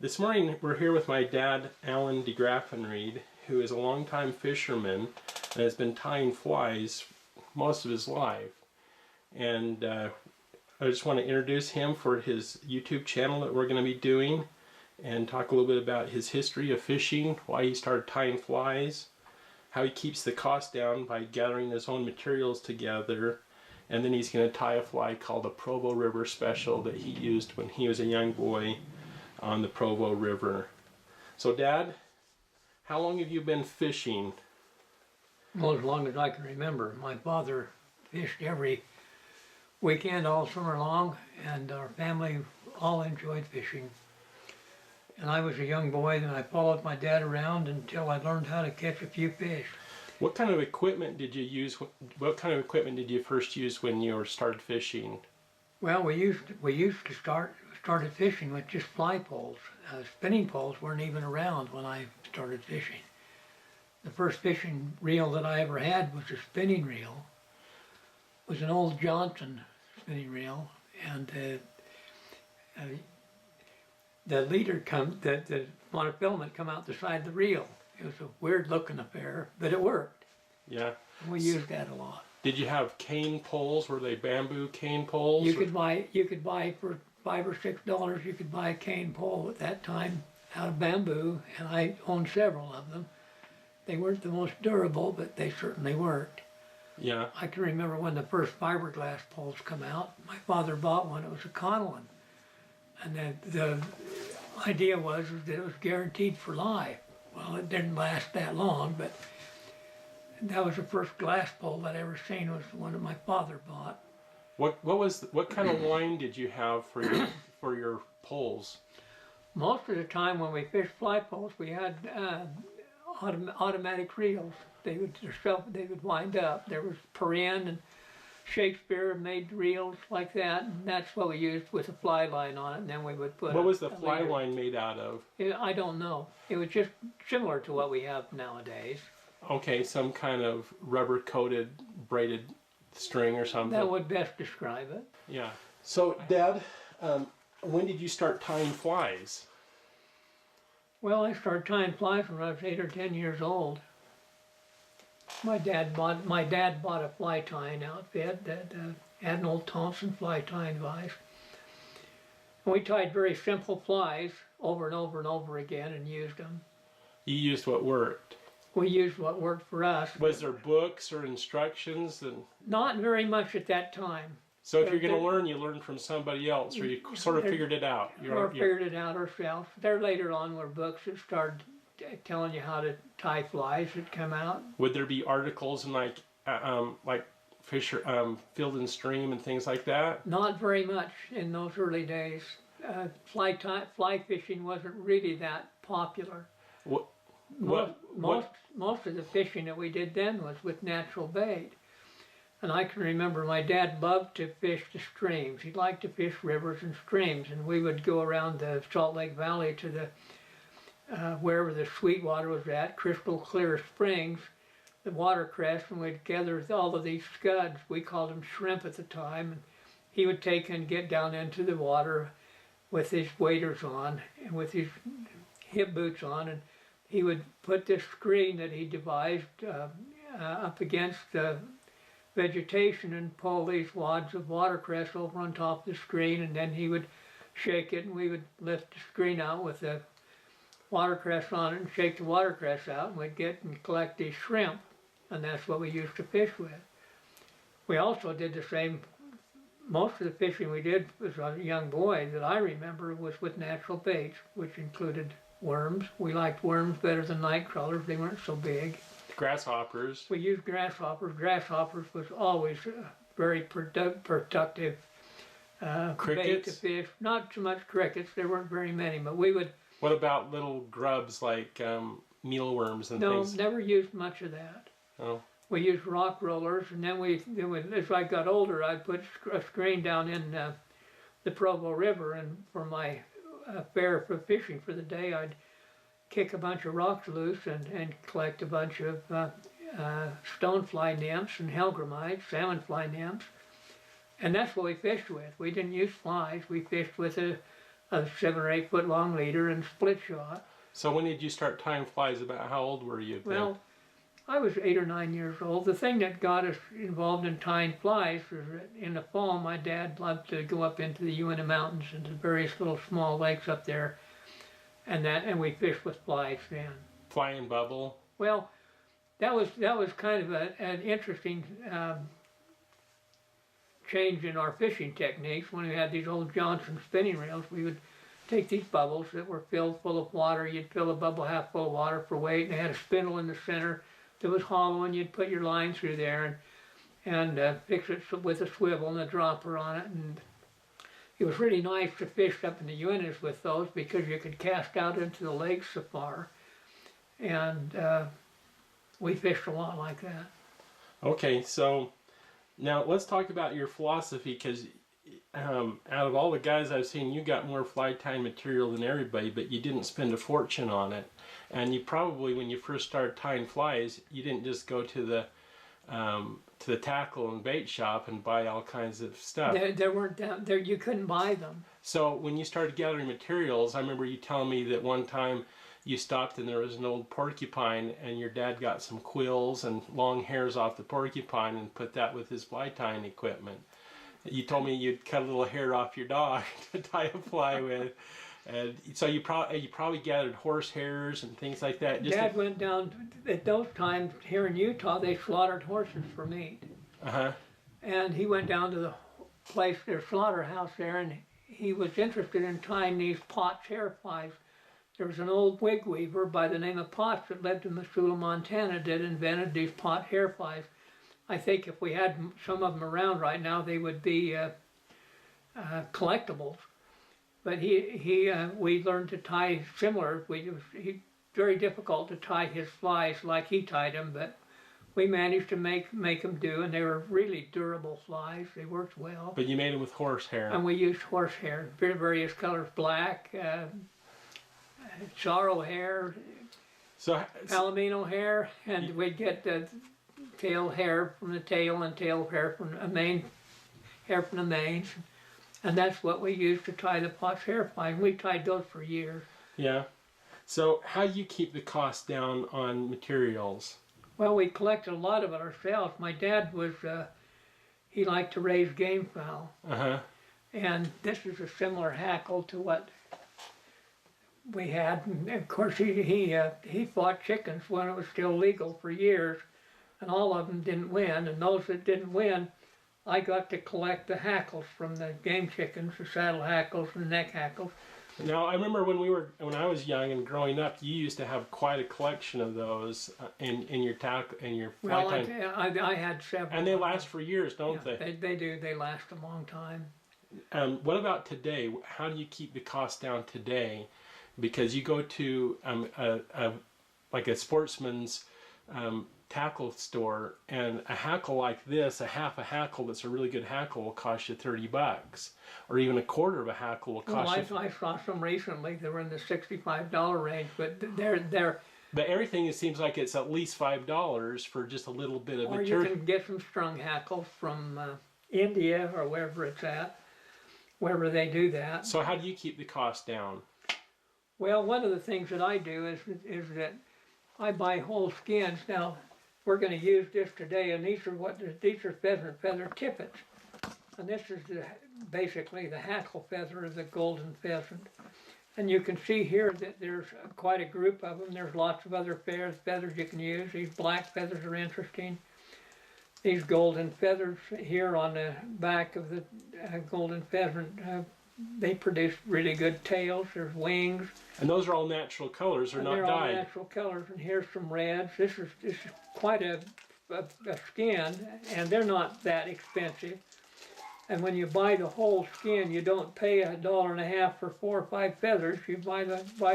This morning we're here with my dad, Alan DeGraffenried, who is a longtime fisherman and has been tying flies most of his life. And I just want to introduce him for his YouTube channel that we're going to be doing and talk a little bit about his history of fishing, why he started tying flies, how he keeps the cost down by gathering his own materials together, and then he's going to tie a fly called a Provo River Special that he used when he was a young boy on the Provo River. So Dad, how long have you been fishing? Well, as long as I can remember. My father fished every weekend all summer long, and our family all enjoyed fishing. And I was a young boy, and I followed my dad around until I learned how to catch a few fish. What kind of equipment did you use? What kind of equipment did you first use when you started fishing? Well, we used to started fishing with just fly poles. Spinning poles weren't even around when I started fishing. The first fishing reel that I ever had was a spinning reel. It was an old Johnson spinning reel, and the leader the monofilament come out the side of the reel. It was a weird looking affair, but it worked. Yeah. And we used that a lot. Did you have cane poles? Were they bamboo cane poles? You could buy for $5 or $6. You could buy a cane pole at that time out of bamboo, and I owned several of them. They weren't the most durable, but they certainly worked. Yeah. I can remember when the first fiberglass poles come out. My father bought one. It was a Conlon, and the idea was that it was guaranteed for life. Well, it didn't last that long, but that was the first glass pole that I ever seen. Was the one that my father bought. What kind of line did you have for your poles? Most of the time when we fished fly poles, we had automatic reels. They would wind up. There was Perrin and Shakespeare made reels like that, and that's what we used with a fly line on it. And then we would put. What was the fly line made out of? I don't know. It was just similar to what we have nowadays. Okay, some kind of rubber-coated braided string or something. That would best describe it. Yeah. So, Dad, when did you start tying flies? Well, I started tying flies when I was 8 or 10 years old. My dad bought a fly tying outfit that had an old Thompson fly tying device. And we tied very simple flies over and over and over again and used them. You used what worked. We used what worked for us. Was there books or instructions? Not very much at that time. So if you're going to learn, you learn from somebody else, or you sort of figured it out. Figured it out ourselves. There later on were books that started telling you how to tie flies that come out. Would there be articles in like Fisher, Field and Stream and things like that? Not very much in those early days. Fly fishing wasn't really that popular. Most of the fishing that we did then was with natural bait. And I can remember my dad loved to fish the streams. He liked to fish rivers and streams, and we would go around the Salt Lake Valley to the wherever the Sweetwater was at, crystal clear springs, the watercress, and we'd gather all of these scuds. We called them shrimp at the time. And he would take and get down into the water with his waders on and with his hip boots on, and he would put this screen that he devised up against the vegetation and pull these wads of watercress over on top of the screen, and then he would shake it, and we would lift the screen out with the watercress on it and shake the watercress out, and we'd get and collect these shrimp, and that's what we used to fish with. We also did the same. Most of the fishing we did as a young boy that I remember was with natural baits, which included worms. We liked worms better than night crawlers. They weren't so big. Grasshoppers. We used grasshoppers. Grasshoppers was always very productive bait to fish. Not so much crickets. There weren't very many, but we would. What about little grubs like mealworms and things? No, never used much of that. Oh. We used rock rollers, and then as I got older, I'd put a screen down in the Provo River, and for my fare for fishing for the day, I'd kick a bunch of rocks loose and collect a bunch of stonefly nymphs and hellgrammites, salmon fly nymphs, and that's what we fished with. We didn't use flies. We fished with a a 7 or 8 foot long leader and split shot. So when did you start tying flies? About how old were you then? Well, I was 8 or 9 years old. The thing that got us involved in tying flies was that in the fall, my dad loved to go up into the Uinta Mountains and to various little small lakes up there, and we fished with flies then. Fly and bubble? Well, that was kind of an interesting change in our fishing techniques. When we had these old Johnson spinning reels, we would take these bubbles that were filled full of water. You'd fill a bubble half full of water for weight, and they had a spindle in the center that was hollow, and you'd put your line through there and fix it with a swivel and a dropper on it. And it was really nice to fish up in the Uintas with those because you could cast out into the lakes so far. And we fished a lot like that. Okay, so now let's talk about your philosophy, because out of all the guys I've seen, you got more fly tying material than everybody, but you didn't spend a fortune on it. And you probably, when you first started tying flies, you didn't just go to the tackle and bait shop and buy all kinds of stuff. There weren't down there. You couldn't buy them. So when you started gathering materials, I remember you telling me that one time you stopped and there was an old porcupine, and your dad got some quills and long hairs off the porcupine and put that with his fly tying equipment. You told me you'd cut a little hair off your dog to tie a fly with. And so you probably gathered horse hairs and things like that. Dad went down at those times here in Utah. They slaughtered horses for meat. And he went down to the place, their slaughterhouse there, and he was interested in tying these Potts hair flies. There was an old wig weaver by the name of Potts that lived in Missoula, Montana, that invented these Potts hair flies. I think if we had some of them around right now, they would be collectibles. But we learned to tie similar. Very difficult to tie his flies like he tied them, but we managed to make them do, and they were really durable flies. They worked well. But you made them with horse hair. And we used horse hair, various colors, black, sorrel hair, palomino hair, and we'd get the tail hair from the tail and tail hair from the mane, hair from the manes. And that's what we used to tie the Potts hair fly. And we tied those for years. Yeah. So how do you keep the cost down on materials? Well, we collected a lot of it ourselves. My dad was, he liked to raise game fowl. And this is a similar hackle to what we had. And of course, he fought chickens when it was still legal for years. And all of them didn't win. And those that didn't win, I got to collect the hackles from the game chickens, the saddle hackles and the neck hackles. Now, I remember when I was young and growing up, you used to have quite a collection of those in your fly tying. I had several. And they last for years, don't they? They do. They last a long time. What about today? How do you keep the cost down today? Because you go to like a sportsman's tackle store, and a hackle like this, a half a hackle that's a really good hackle, will cost you $30, or even a quarter of a hackle will cost you. I saw some recently. They were in the $65 range, but they're. But everything, it seems like it's at least $5 for just a little bit of material. Or you can get some strung hackles from India or wherever it's at, wherever they do that. So how do you keep the cost down? Well, one of the things that I do is that I buy whole skins. Now, we're going to use this today, and these are pheasant feather tippets, and this is basically the hackle feather of the golden pheasant. And you can see here that there's quite a group of them. There's lots of other feathers you can use. These black feathers are interesting. These golden feathers here on the back of the golden pheasant, they produce really good tails. There's wings. And those are all natural colors, they're not dyed. They're all natural colors, and here's some reds. This is quite a skin, and they're not that expensive. And when you buy the whole skin, you don't pay $1.50 for 4 or 5 feathers. You buy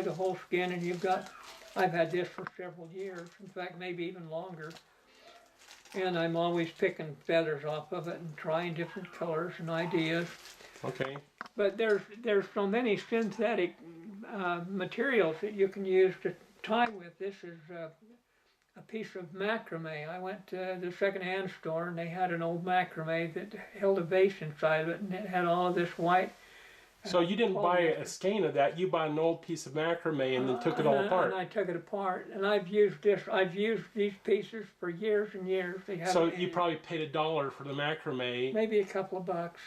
the whole skin, and you've got. I've had this for several years. In fact, maybe even longer. And I'm always picking feathers off of it and trying different colors and ideas. Okay. But there's so many synthetic materials that you can use to tie with. This is a piece of macrame. I went to the secondhand store, and they had an old macrame that held a vase inside of it, and it had all of this white So you didn't 12 buy inches. a skein of that, you bought an old piece of macrame and then took it all apart. And I took it apart, and I've used these pieces for years and years. They haven't So you ended. probably paid $1 for the macrame. Maybe a couple of bucks.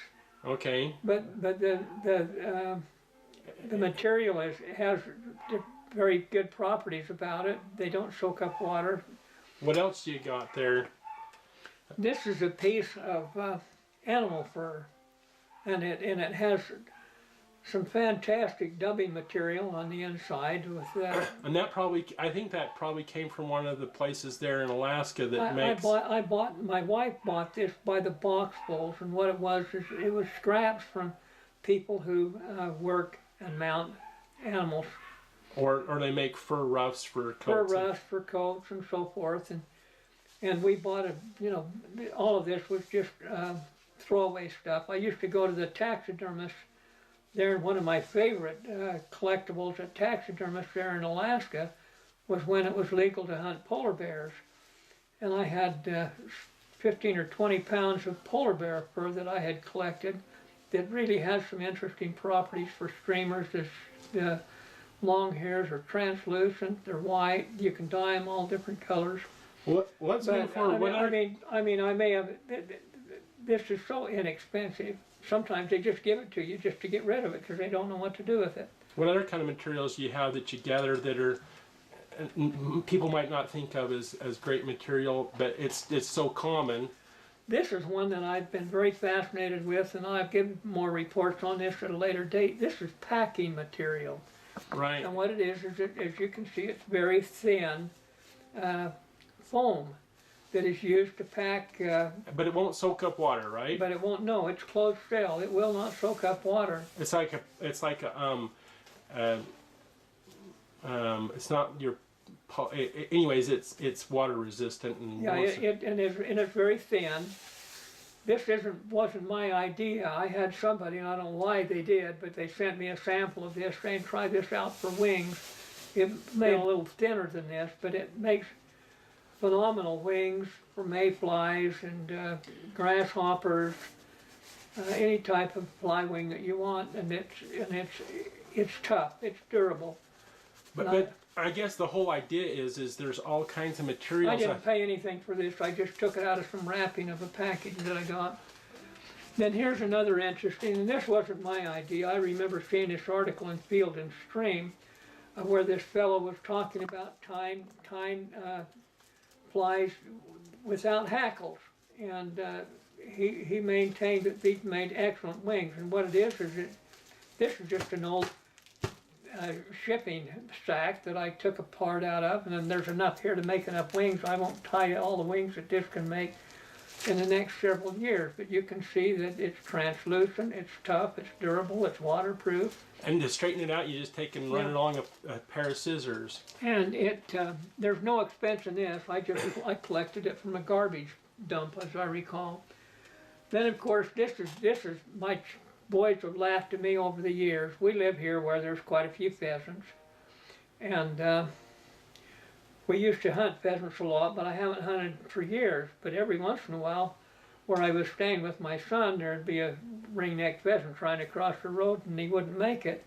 Okay. But the material has very good properties about it. They don't soak up water. What else you got there? This is a piece of animal fur, and it has some fantastic dubbing material on the inside with And that probably, I think that probably came from one of the places there in Alaska that my wife bought this by the boxfuls, and what it was is it was scraps from people who work and mount animals. Or they make fur ruffs for coats. Fur ruffs for coats and so forth, and we bought all of this was just throwaway stuff. I used to go to the taxidermist there. One of my favorite collectibles at taxidermist there in Alaska was when it was legal to hunt polar bears, and I had 15 or 20 pounds of polar bear fur that I had collected that really has some interesting properties for streamers. The long hairs are translucent, they're white, you can dye them all different colors. What's But, good for? I may have. This is so inexpensive. Sometimes they just give it to you just to get rid of it because they don't know what to do with it. What other kind of materials do you have that you gather that are people might not think of as great material, but it's so common? This is one that I've been very fascinated with, and I'll give more reports on this at a later date. This is packing material. Right. And what it is as you can see, it's very thin foam that is used to pack. But it won't soak up water, right? But it won't. No, it's closed shell. It will not soak up water. It's like it's not your. Anyways, it's water resistant and. Yeah, it's very thin. This wasn't my idea. I had somebody, and I don't know why they did, but they sent me a sample of this saying, try this out for wings. It made a little thinner than this, but it makes phenomenal wings for mayflies and grasshoppers, any type of fly wing that you want, and it's tough, it's durable. But I guess the whole idea is there's all kinds of materials. I didn't pay anything for this. I just took it out of some wrapping of a package that I got. Then here's another interesting, and this wasn't my idea. I remember seeing this article in Field and Stream where this fellow was talking about tying flies without hackles, and he maintained that these made excellent wings. And what it is this is just an old shipping sack that I took a part out of, and then there's enough here to make enough wings. I won't tie all the wings that this can make in the next several years, but you can see that it's translucent, it's tough, it's durable, it's waterproof. And to straighten it out, you just take and run it along a pair of scissors. And there's no expense in this. I collected it from a garbage dump, as I recall. Then of course this is my boys have laughed at me over the years. We live here where there's quite a few pheasants, and we used to hunt pheasants a lot, but I haven't hunted for years. But every once in a while, where I was staying with my son, there'd be a ring-necked pheasant trying to cross the road, and he wouldn't make it.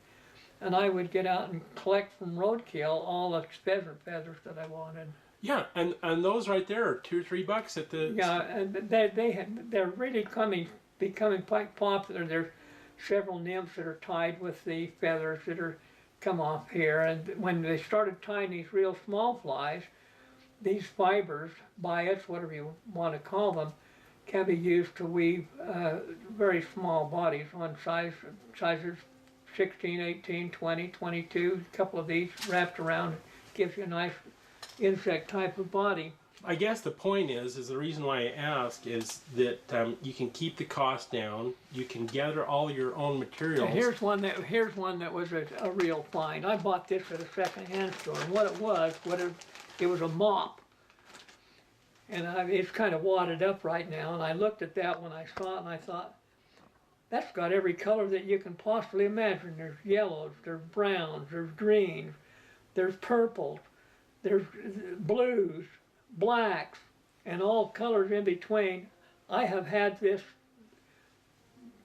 And I would get out and collect from roadkill all the pheasant feathers that I wanted. Yeah, and those right there are $2 or $3 at the. Yeah, and they're really becoming quite popular. There's several nymphs that are tied with the feathers that are come off here, and when they started tying these real small flies, these fibers, biots, whatever you want to call them, can be used to weave very small bodies on sizes 16, 18, 20, 22. A couple of these wrapped around gives you a nice insect type of body. I guess the point is the reason why I ask is that you can keep the cost down. You can gather all your own materials. And here's one that was a real find. I bought this at a second-hand store, and what it was a mop, and it's kind of wadded up right now. And I looked at that when I saw it, and I thought, that's got every color that you can possibly imagine. There's yellows, there's browns, there's greens, there's purples, there's blues, blacks, and all colors in between. I have had this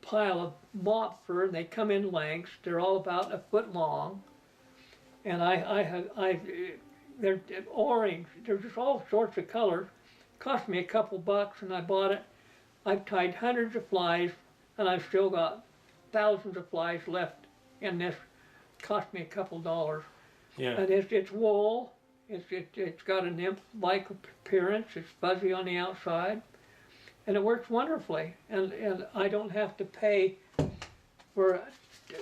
pile of mop fur, and they come in lengths. They're all about a foot long, and they're orange. They're just all sorts of colors. Cost me a couple bucks, and I bought it. I've tied hundreds of flies, and I've still got thousands of flies left in this. Cost me a couple dollars. Yeah. And it's wool. It's got a nymph-like appearance. It's fuzzy on the outside, and it works wonderfully. And I don't have to pay for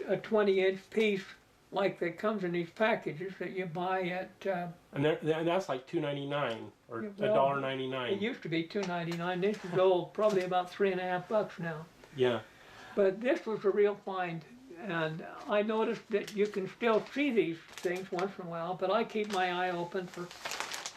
a 20-inch piece like that comes in these packages that you buy at. And that's like $2.99 or $1.99. It used to be $2.99. This is old, probably about $3.50 now. Yeah. But this was a real find, and I noticed that you can still see these things once in a while, but I keep my eye open for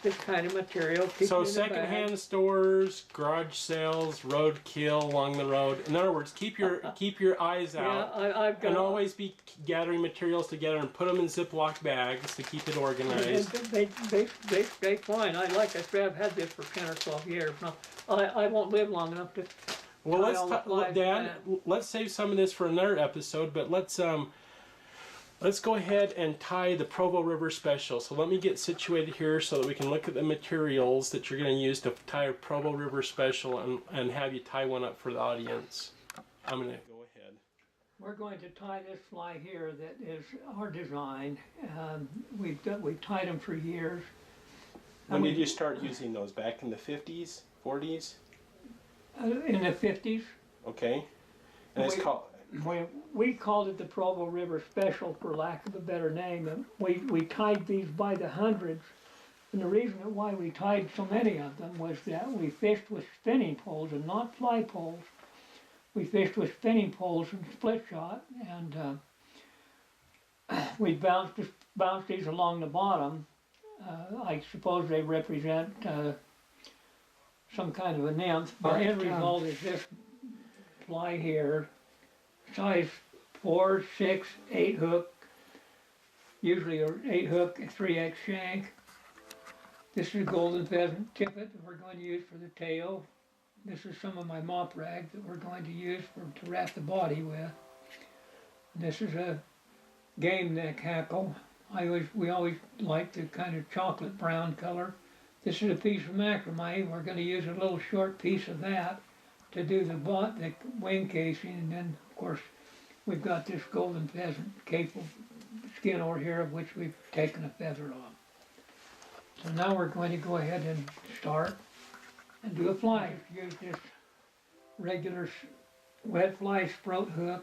this kind of material. So secondhand stores, garage sales, roadkill along the road. In other words, keep your eyes out. Yeah, I've got. And always be gathering materials together and put them in Ziploc bags to keep it organized. They fine. Like I said, I've had this for 10 or 12 years. Now, I won't live long enough to. Well, Dad, let's save some of this for another episode, but let's go ahead and tie the Provo River Special. So let me get situated here so that we can look at the materials that you're going to use to tie a Provo River Special and have you tie one up for the audience. I'm going to go ahead. We're going to tie this fly here that is our design. We've tied them for years. When did you start using those? Back in the 50s, 40s? In the 50s. Okay. And it's called... We called it the Provo River Special, for lack of a better name. And we tied these by the hundreds. And the reason why we tied so many of them was that we fished with spinning poles and not fly poles. We fished with spinning poles and split shot, and we bounced these along the bottom. I suppose they represent some kind of a nymph. The end result is this fly here, size 4, 6, 8 hook, usually an 8 hook, 3X shank. This is golden pheasant tippet that we're going to use for the tail. This is some of my mop rag that we're going to use to wrap the body with. And this is a game neck hackle. We always like the kind of chocolate brown color. This is a piece of macrame. We're going to use a little short piece of that to do the wing casing, and then of course we've got this golden pheasant capable skin over here of which we've taken a feather off. So now we're going to go ahead and start and do a fly. Use this regular wet fly sprout hook.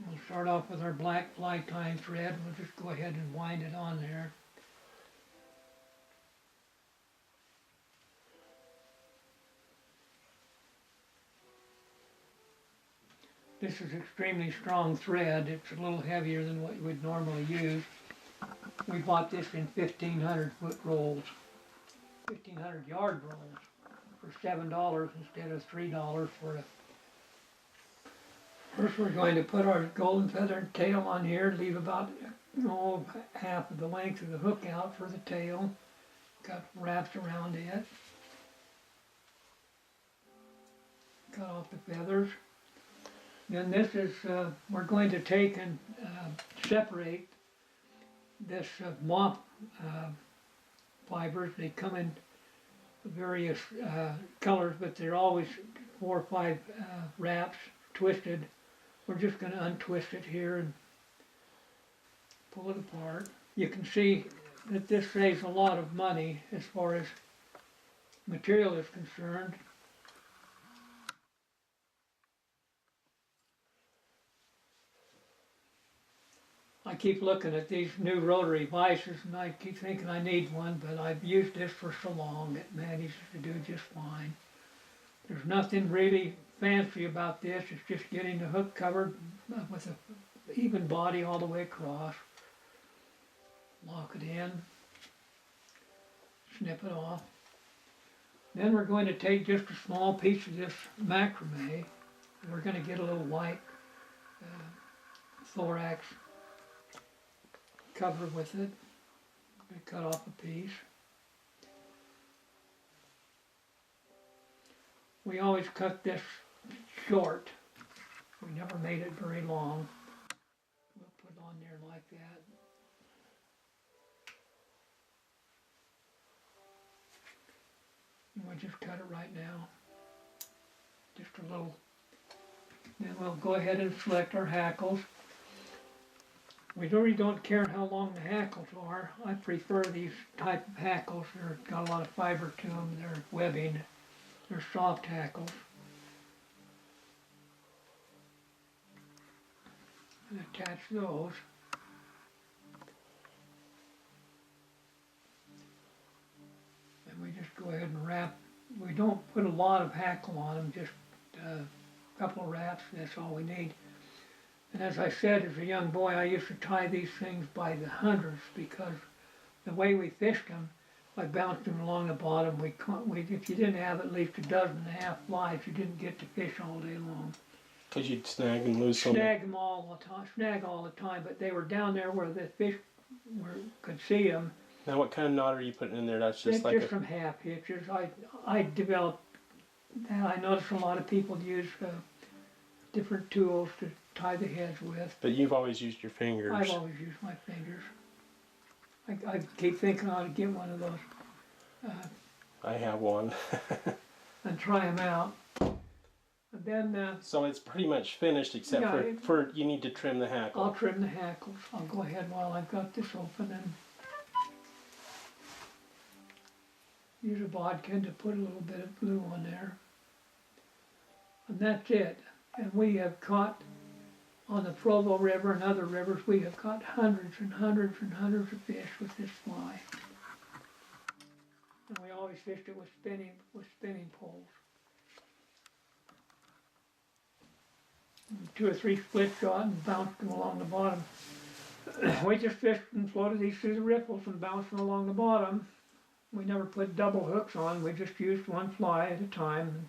We'll start off with our black fly tying thread. We'll just go ahead and wind it on there. This is extremely strong thread. It's a little heavier than what you would normally use. We bought this in 1,500 foot rolls, 1,500 yard rolls for $7 instead of $3 for a. First we're going to put our golden feathered tail on here, leave about half of the length of the hook out for the tail. Got wrapped around it. Cut off the feathers. Then this is, we're going to take and separate this mop fibers. They come in various colors, but they're always 4 or 5 wraps twisted. We're just going to untwist it here and pull it apart. You can see that this saves a lot of money as far as material is concerned. I keep looking at these new rotary vices and I keep thinking I need one, but I've used this for so long it manages to do just fine. There's nothing really fancy about this. It's just getting the hook covered with an even body all the way across. Lock it in. Snip it off. Then we're going to take just a small piece of this macrame. We're going to get a little white thorax cover with it. I'm going to cut off a piece. We always cut this short. We never made it very long. We'll put it on there like that. And we'll just cut it right now. Just a little. Then we'll go ahead and select our hackles. We really don't care how long the hackles are. I prefer these type of hackles. They've got a lot of fiber to them. They're webbing. They're soft hackles. And attach those. And we just go ahead and wrap. We don't put a lot of hackle on them, just a couple of wraps, and that's all we need. And as I said, as a young boy, I used to tie these things by the hundreds because the way we fished them, by bouncing them along the bottom, if you didn't have at least a dozen and a half flies, you didn't get to fish all day long. Because you'd snag and lose some. Snag them all the time, but they were down there where the fish could see them. Now, what kind of knot are you putting in there? That's just like just some half hitches. I developed that. I noticed a lot of people use different tools to tie the heads with. But you've always used your fingers. I've always used my fingers. I keep thinking I ought to get one of those. I have one. And try them out. And then. So it's pretty much finished, except for you need to trim the hackle. I'll trim the hackles. I'll go ahead while I've got this open and use a bodkin to put a little bit of glue on there. And that's it. And we have caught, on the Provo River and other rivers, we have caught hundreds and hundreds and hundreds of fish with this fly. And we always fished it with spinning poles. And 2 or 3 split shot and bounced them along the bottom. We just fished and floated these through the riffles and bounced them along the bottom. We never put double hooks on, we just used one fly at a time.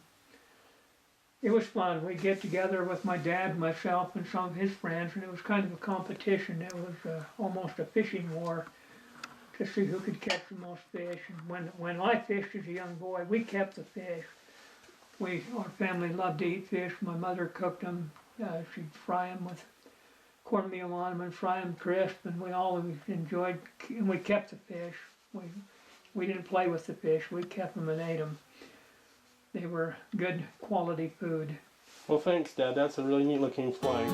It was fun. We'd get together with my dad, myself, and some of his friends, and it was kind of a competition. It was almost a fishing war to see who could catch the most fish. And when I fished as a young boy, we kept the fish. Our family loved to eat fish. My mother cooked them. She'd fry them with cornmeal on them and fry them crisp, and we all enjoyed, and we kept the fish. We didn't play with the fish, we kept them and ate them. They were good quality food. Well, thanks, Dad. That's a really neat looking fly.